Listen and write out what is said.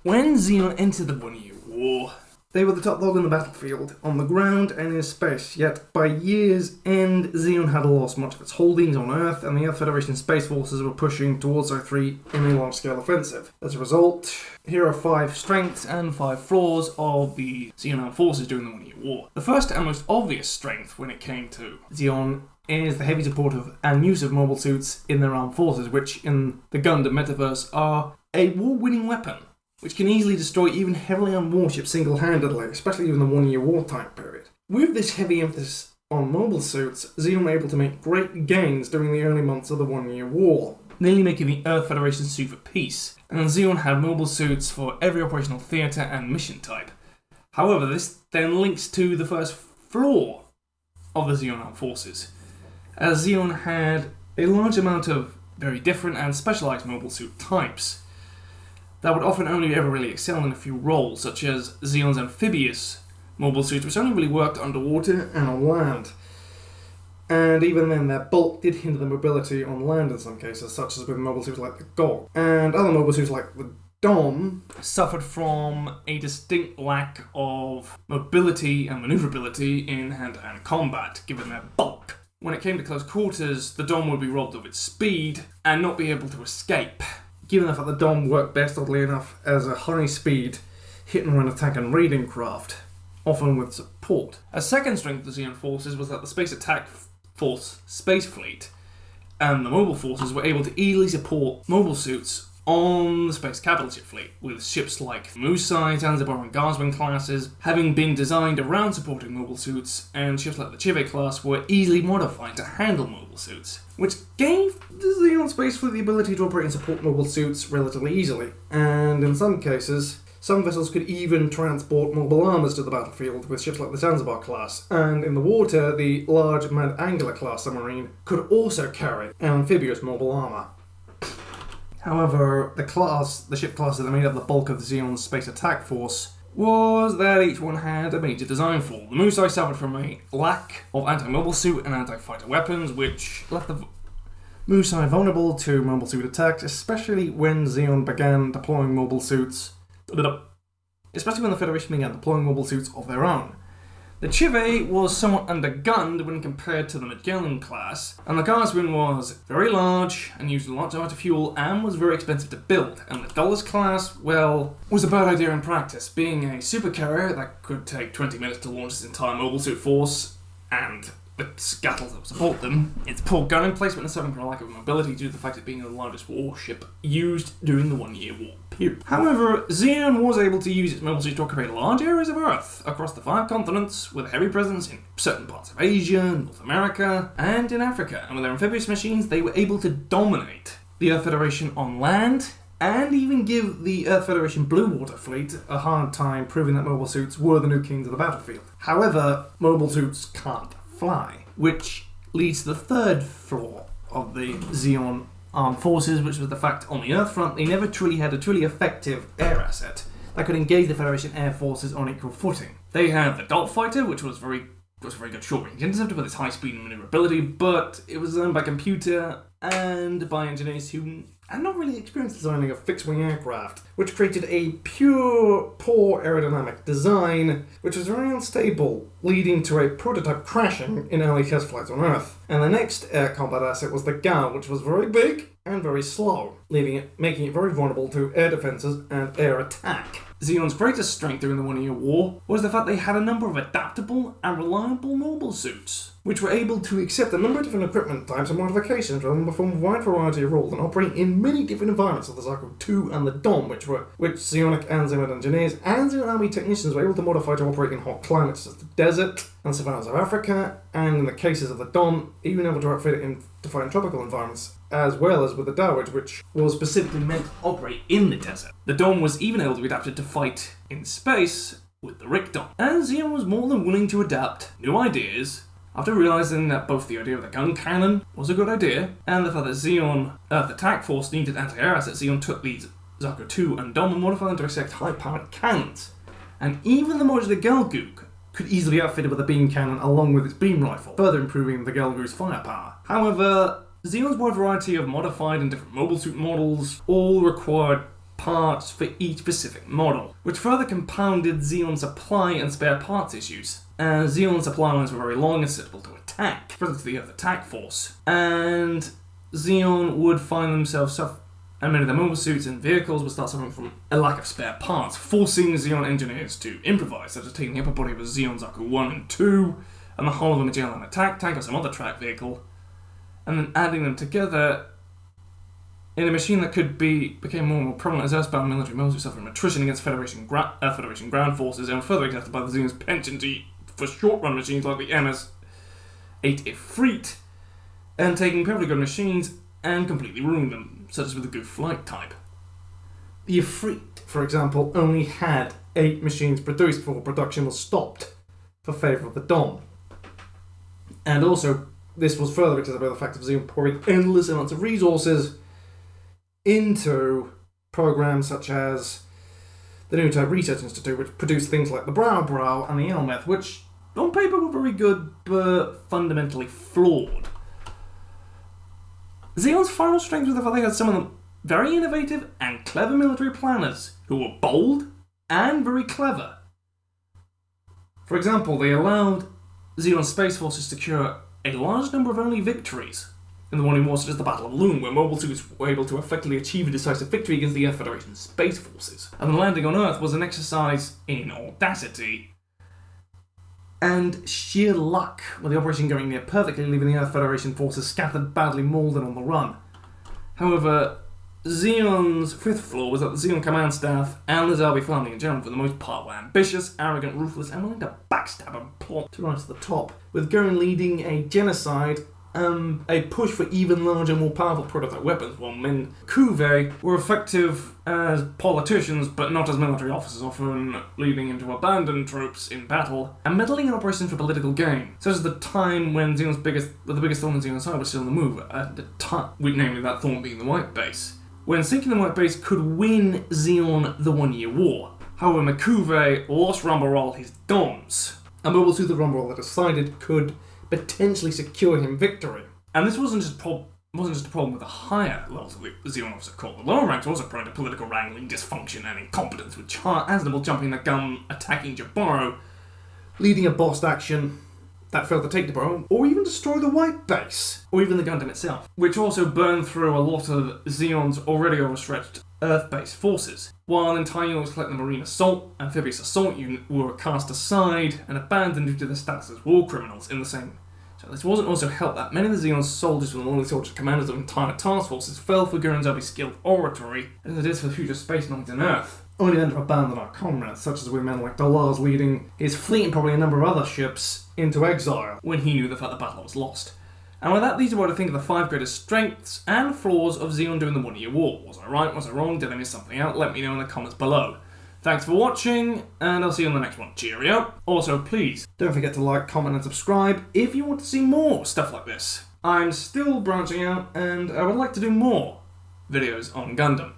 When Zeon entered the 1 Year War, they were the top dog on the battlefield, on the ground and in space, yet by year's end, Zeon had lost much of its holdings on Earth, and the Earth Federation Space Forces were pushing towards O3 in a large-scale offensive. As a result, here are 5 strengths and 5 flaws of the Zeon armed forces during the 1 Year War. The first and most obvious strength when it came to Zeon is the heavy support of and use of mobile suits in their armed forces, which in the Gundam metaverse are a war-winning weapon, which can easily destroy even heavily armed warships single-handedly, especially in the 1 Year War time period. With this heavy emphasis on mobile suits, Zeon were able to make great gains during the early months of the 1 Year War, nearly making the Earth Federation sue for peace, and Zeon had mobile suits for every operational theatre and mission type. However, this then links to the first flaw of the Zeon armed forces, as Zeon had a large amount of very different and specialised mobile suit types that would often only ever really excel in a few roles, such as Zeon's amphibious mobile suits, which only really worked underwater and on land. And even then, their bulk did hinder the mobility on land in some cases, such as with mobile suits like the GOG. And other mobile suits like the Dom suffered from a distinct lack of mobility and manoeuvrability in hand-to-hand combat, given their bulk. When it came to close quarters, the Dom would be robbed of its speed and not be able to escape, given the fact that the Dom worked best, oddly enough, as a high-speed hit-and-run attack and raiding craft, often with support. A second strength of the Zeon forces was that the Space Attack Force Space Fleet and the mobile forces were able to easily support mobile suits on the Space Capital Ship Fleet, with ships like Musai, Zanzibar and Gazwin classes having been designed around supporting mobile suits, and ships like the Chive class were easily modified to handle mobile suits, which gave the Zeon Space Fleet the ability to operate and support mobile suits relatively easily, and in some cases, some vessels could even transport mobile armors to the battlefield with ships like the Zanzibar class, and in the water, the large Mad Angler class submarine could also carry an amphibious mobile armor. However, the ship classes that made up the bulk of the Zeon's Space Attack Force was that each one had a major design flaw. The Musai suffered from a lack of anti-mobile suit and anti-fighter weapons, which left the Musai vulnerable to mobile suit attacks, especially when Zeon began deploying mobile suits, especially when the Federation began deploying mobile suits of their own. The Chive was somewhat undergunned when compared to the Magellan class, and the Gazwin was very large and used a lot of fuel and was very expensive to build. And the Dulles class, well, was a bad idea in practice, being a supercarrier that could take 20 minutes to launch its entire mobile suit force, and with scuttles that would support them. Its poor gunning placement is suffering from a lack of mobility due to the fact of it being the largest warship used during the 1 Year War period. However, Zeon was able to use its mobile suit to occupy large areas of Earth across the 5 continents, with a heavy presence in certain parts of Asia, North America, and in Africa. And with their amphibious machines, they were able to dominate the Earth Federation on land, and even give the Earth Federation Blue Water Fleet a hard time proving that mobile suits were the new kings of the battlefield. However, mobile suits can't fly, which leads to the third flaw of the Zeon armed forces, which was the fact on the Earth front they never truly had a truly effective air asset that could engage the Federation air forces on equal footing. They had the Dot Fighter, which was a very good short-range interceptor with its high speed and maneuverability, but it was designed by computer and by engineers who had not really experienced designing a fixed-wing aircraft, which created a poor aerodynamic design, which was very unstable, leading to a prototype crashing in early test flights on Earth. And the next air combat asset was the GAL, which was very big and very slow, making it very vulnerable to air defenses and air attack. Zeon's greatest strength during the 1 Year War was the fact they had a number of adaptable and reliable mobile suits, which were able to accept a number of different equipment types and modifications rather than perform a wide variety of roles and operate in many different environments of the Zaku 2 and the Dom, which Zeonic and Zeon engineers and Zeon army technicians were able to modify to operate in hot climates such as the desert and savannas of Africa, and in the cases of the Dom, even able to outfit it to fight in tropical environments, as well as with the Dawage, which was specifically meant to operate in the desert. The Dom was even able to be adapted to fight in space with the Rick Dom. And Zeon was more than willing to adapt new ideas after realising that both the idea of the gun cannon was a good idea, and the fact that Zeon Earth Attack Force needed anti-air assets. Zeon took these Zaku 2 and Dom and modified them to accept high-powered cannons. And even the modular Gelgoog could easily be outfitted with a beam cannon along with its beam rifle, further improving the Gelgoog's firepower. However, Zeon's wide variety of modified and different mobile suit models all required parts for each specific model, which further compounded Zeon's supply and spare parts issues, as Zeon's supply lines were very long and susceptible to attack, for instance the Earth attack force, and Zeon would find themselves and many of their mobile suits and vehicles would start suffering from a lack of spare parts, forcing Zeon engineers to improvise, such as taking the upper body of a Zeon Zaku 1 and 2, and the hull of a Magellan attack tank or some other track vehicle, and then adding them together in a machine that became more and more prevalent as Earthbound military mobile suits suffered from attrition against Federation ground forces, and were further exhausted by the Zeon's penchant for short-run machines like the MS-8 Ifrit, and taking perfectly good machines and completely ruining them, such as with the Goof Flight type. The Ifrit, for example, only had 8 machines produced before production was stopped for favour of the Dom. And also, this was further exerted by the fact of Zeon pouring endless amounts of resources into programs such as the New Type Research Institute, which produced things like the Brow and the Elmeth, which on paper were very good, but fundamentally flawed. Zeon's final strength was the fact they had some of them very innovative and clever military planners who were bold and very clever. For example, they allowed Zeon Space Forces to secure a large number of early victories in the one wars such as the Battle of Loon, where mobile suits were able to effectively achieve a decisive victory against the Earth Federation Space Forces. And the landing on Earth was an exercise in audacity and sheer luck, with the operation going near perfectly, leaving the Earth Federation forces scattered, badly mauled and on the run. However, Zeon's fifth flaw was that the Zeon command staff and the Zarbi family in general, for the most part, were ambitious, arrogant, ruthless, and willing to backstab and plot to rise to the top, with Gurren leading a genocide, a push for even larger, more powerful prototype weapons, while men Kuve were effective as politicians but not as military officers, often leading him to abandon troops in battle and meddling in operations for political gain, such as the time when the biggest thorn in Zeon's side was still on the move, at the time, namely that thorn being the White Base, when sinking the White Base could win Zeon the 1 Year War. However, Makuve lost Rambarol his Doms, a mobile suit of Rambarol that decided could potentially secure him victory. And this wasn't just a problem with the higher levels of the Zeon officer corps. The lower ranks were also prone to political wrangling, dysfunction, and incompetence, with Aznable jumping the gun, attacking Jabaro, leading a bossed action that failed to take Jabaro, or even destroy the White Base, or even the Gundam itself, which also burned through a lot of Zeon's already overstretched Earth-based forces, while entire units like the Marine Assault, Amphibious Assault Unit were cast aside and abandoned due to their status as war criminals in the same. So this wasn't also helped that many of the Zeon soldiers were the only soldiers commanders of entire task forces fell for Gurren Zabi's skilled oratory, as it is for future space knights on Earth, only then to abandon our comrades, such as with men like Dalars leading his fleet and probably a number of other ships into exile when he knew the fact the battle was lost. And with that, these are what I think of the 5 greatest strengths and flaws of Zeon during the 1 Year War. Was I right? Was I wrong? Did I miss something out? Let me know in the comments below. Thanks for watching, and I'll see you on the next one. Cheerio! Also, please, don't forget to like, comment, and subscribe if you want to see more stuff like this. I'm still branching out, and I would like to do more videos on Gundam.